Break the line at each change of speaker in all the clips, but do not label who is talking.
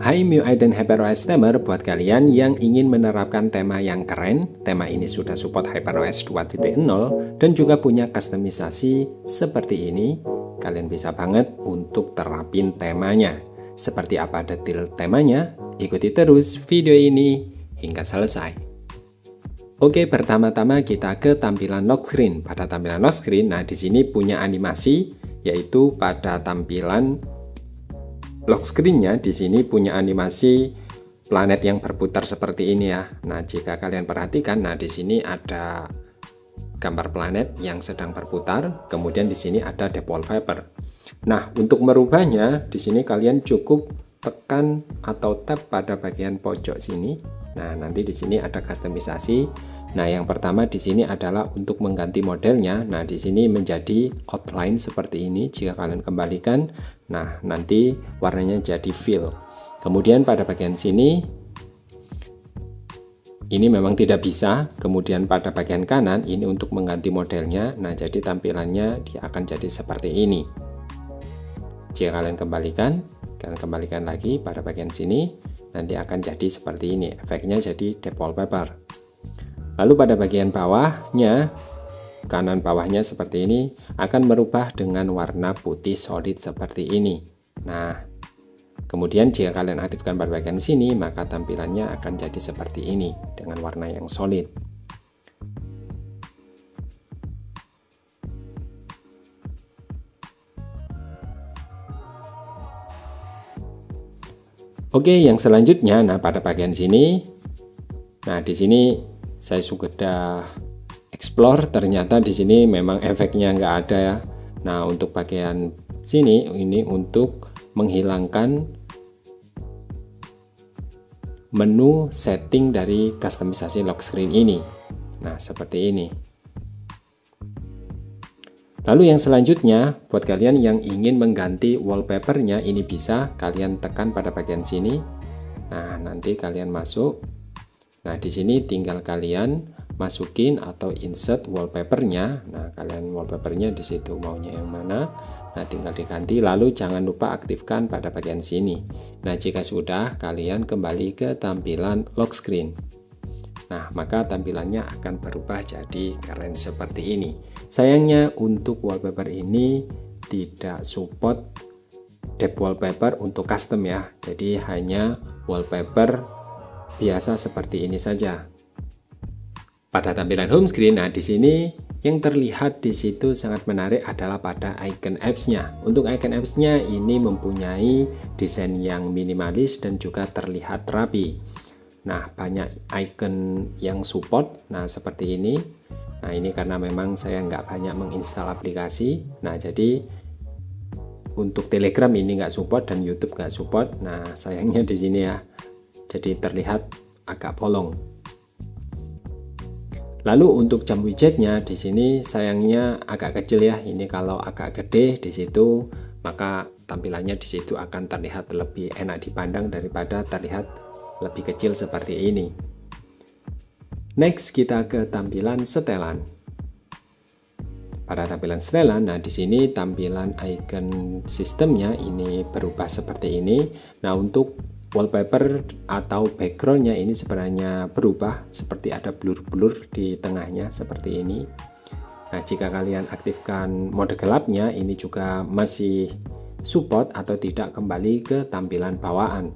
Hai MIUI dan HyperOS Tamer, buat kalian yang ingin menerapkan tema yang keren, tema ini sudah support HyperOS 2.0 dan juga punya kustomisasi seperti ini, kalian bisa banget untuk terapin temanya. Seperti apa detail temanya? Ikuti terus video ini hingga selesai. Oke, pertama-tama kita ke tampilan lock screen. Pada tampilan lock screen, nah di sini punya animasi, yaitu pada tampilan lock screen-nya di sini punya animasi planet yang berputar seperti ini ya. Nah, jika kalian perhatikan, nah di sini ada gambar planet yang sedang berputar, kemudian di sini ada depth wallpaper. Nah, untuk merubahnya di sini kalian cukup tekan atau tap pada bagian pojok sini. Nah, nanti di sini ada kustomisasi. Nah, yang pertama di sini adalah untuk mengganti modelnya. Nah, di sini menjadi outline seperti ini. Jika kalian kembalikan, nah nanti warnanya jadi fill. Kemudian pada bagian sini ini memang tidak bisa. Kemudian pada bagian kanan ini untuk mengganti modelnya. Nah, jadi tampilannya dia akan jadi seperti ini. Jika kalian kembalikan lagi pada bagian sini, nanti akan jadi seperti ini. Efeknya jadi depth wallpaper. Lalu pada bagian bawahnya, kanan bawahnya seperti ini, akan merubah dengan warna putih solid seperti ini. Nah, kemudian jika kalian aktifkan pada bagian sini, maka tampilannya akan jadi seperti ini, dengan warna yang solid. Oke, yang selanjutnya, nah pada bagian sini, nah di sini saya sudah explore, ternyata di sini memang efeknya nggak ada ya. Nah, untuk bagian sini ini untuk menghilangkan menu setting dari kustomisasi lock screen ini. Nah, seperti ini. Lalu yang selanjutnya, buat kalian yang ingin mengganti wallpapernya, ini bisa kalian tekan pada bagian sini. Nah, nanti kalian masuk. Nah, di sini tinggal kalian masukin atau insert wallpapernya. Nah, kalian wallpapernya di situ maunya yang mana. Nah, tinggal diganti. Lalu jangan lupa aktifkan pada bagian sini. Nah, jika sudah, kalian kembali ke tampilan lock screen. Nah, maka tampilannya akan berubah jadi keren seperti ini. Sayangnya untuk wallpaper ini tidak support depth wallpaper untuk custom ya. Jadi hanya wallpaper biasa seperti ini saja. Pada tampilan home screen, nah di sini yang terlihat di situ sangat menarik adalah pada icon apps-nya. Untuk icon apps-nya ini mempunyai desain yang minimalis dan juga terlihat rapi. Nah, banyak icon yang support. Nah, seperti ini. Nah, ini karena memang saya nggak banyak menginstal aplikasi. Nah, jadi untuk Telegram ini nggak support dan YouTube nggak support. Nah, sayangnya di sini ya. Jadi terlihat agak bolong. Lalu untuk jam widgetnya di sini sayangnya agak kecil ya. Ini kalau agak gede di situ, maka tampilannya di situ akan terlihat lebih enak dipandang daripada terlihat lebih kecil seperti ini. Next kita ke tampilan setelan. Pada tampilan setelan, nah di sini tampilan icon sistemnya ini berubah seperti ini. Nah, untuk wallpaper atau backgroundnya ini sebenarnya berubah, seperti ada blur-blur di tengahnya seperti ini. Nah, jika kalian aktifkan mode gelapnya, ini juga masih support atau tidak, kembali ke tampilan bawaan.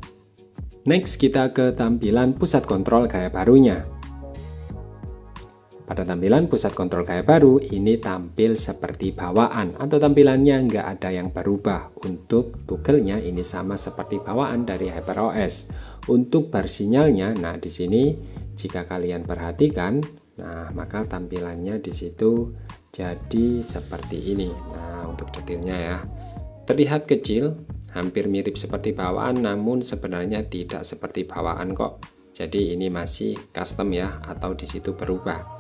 Next kita ke tampilan pusat kontrol gaya barunya. Pada tampilan pusat kontrol gaya baru ini tampil seperti bawaan atau tampilannya nggak ada yang berubah. Untuk toggle-nya ini sama seperti bawaan dari HyperOS. Untuk bar sinyalnya, nah di sini jika kalian perhatikan, nah maka tampilannya di situ jadi seperti ini. Nah, untuk detailnya ya, terlihat kecil, hampir mirip seperti bawaan, namun sebenarnya tidak seperti bawaan kok. Jadi ini masih custom ya, atau di situ berubah.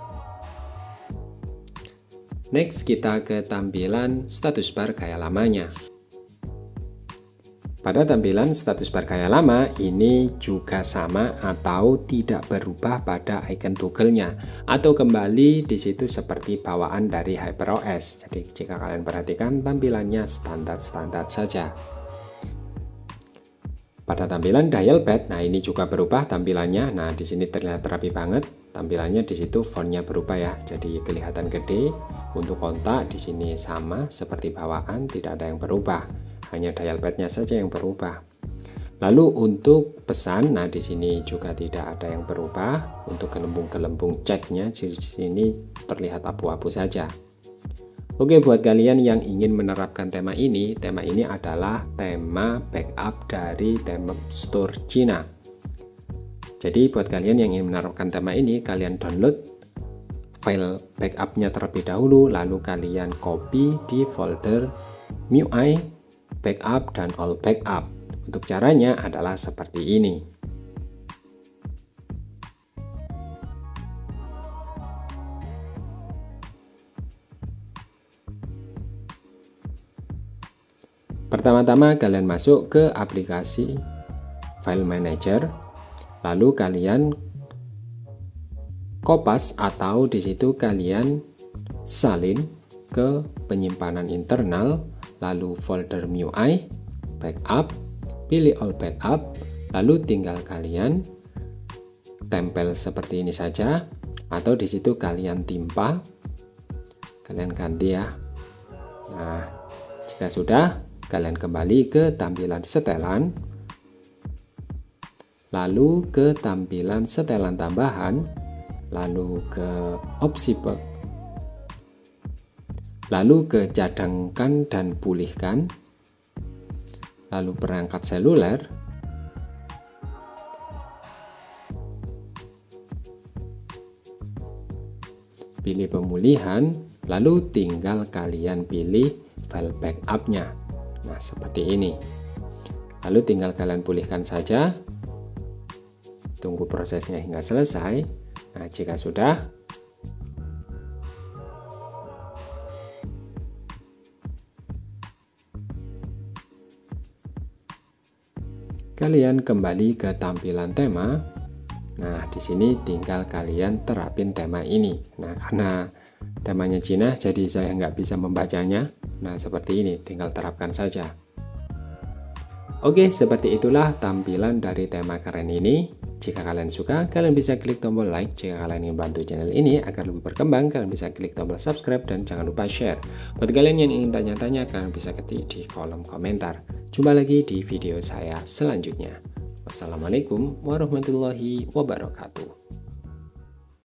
Next kita ke tampilan status bar gaya lamanya. Pada tampilan status bar gaya lama ini juga sama atau tidak berubah pada icon toggle-nya, atau kembali di situ seperti bawaan dari HyperOS. Jadi jika kalian perhatikan tampilannya standar-standar saja. Pada tampilan dial pad, nah ini juga berubah tampilannya. Nah, di sini terlihat rapi banget. Tampilannya di situ fontnya berubah ya. Jadi kelihatan gede. Untuk kontak di sini sama seperti bawaan, tidak ada yang berubah. Hanya dial padnya saja yang berubah. Lalu untuk pesan, nah di sini juga tidak ada yang berubah. Untuk gelembung-gelembung chatnya di sini terlihat abu-abu saja. Oke, buat kalian yang ingin menerapkan tema ini adalah tema backup dari tema store Cina. Jadi buat kalian yang ingin menerapkan tema ini, kalian download file backupnya terlebih dahulu, lalu kalian copy di folder MIUI, backup, dan all backup. Untuk caranya adalah seperti ini. Pertama-tama kalian masuk ke aplikasi File Manager, lalu kalian kopas atau di situ kalian salin ke penyimpanan internal, lalu folder MIUI, backup, pilih all backup, lalu tinggal kalian tempel seperti ini saja, atau di situ kalian timpa, kalian ganti ya. Nah, jika sudah, kalian kembali ke tampilan setelan, lalu ke tampilan setelan tambahan, lalu ke opsi lalu ke cadangkan dan pulihkan, lalu perangkat seluler, pilih pemulihan, lalu tinggal kalian pilih file backupnya. Nah, seperti ini. Lalu tinggal kalian pulihkan saja. Tunggu prosesnya hingga selesai. Nah, jika sudah, kalian kembali ke tampilan tema. Nah, di sini tinggal kalian terapin tema ini. Nah, karena temanya Cina, jadi saya nggak bisa membacanya. Nah, seperti ini, tinggal terapkan saja. Oke, seperti itulah tampilan dari tema keren ini. Jika kalian suka, kalian bisa klik tombol like. Jika kalian ingin bantu channel ini agar lebih berkembang, kalian bisa klik tombol subscribe dan jangan lupa share. Buat kalian yang ingin tanya-tanya, kalian bisa ketik di kolom komentar. Jumpa lagi di video saya selanjutnya. Wassalamualaikum warahmatullahi wabarakatuh.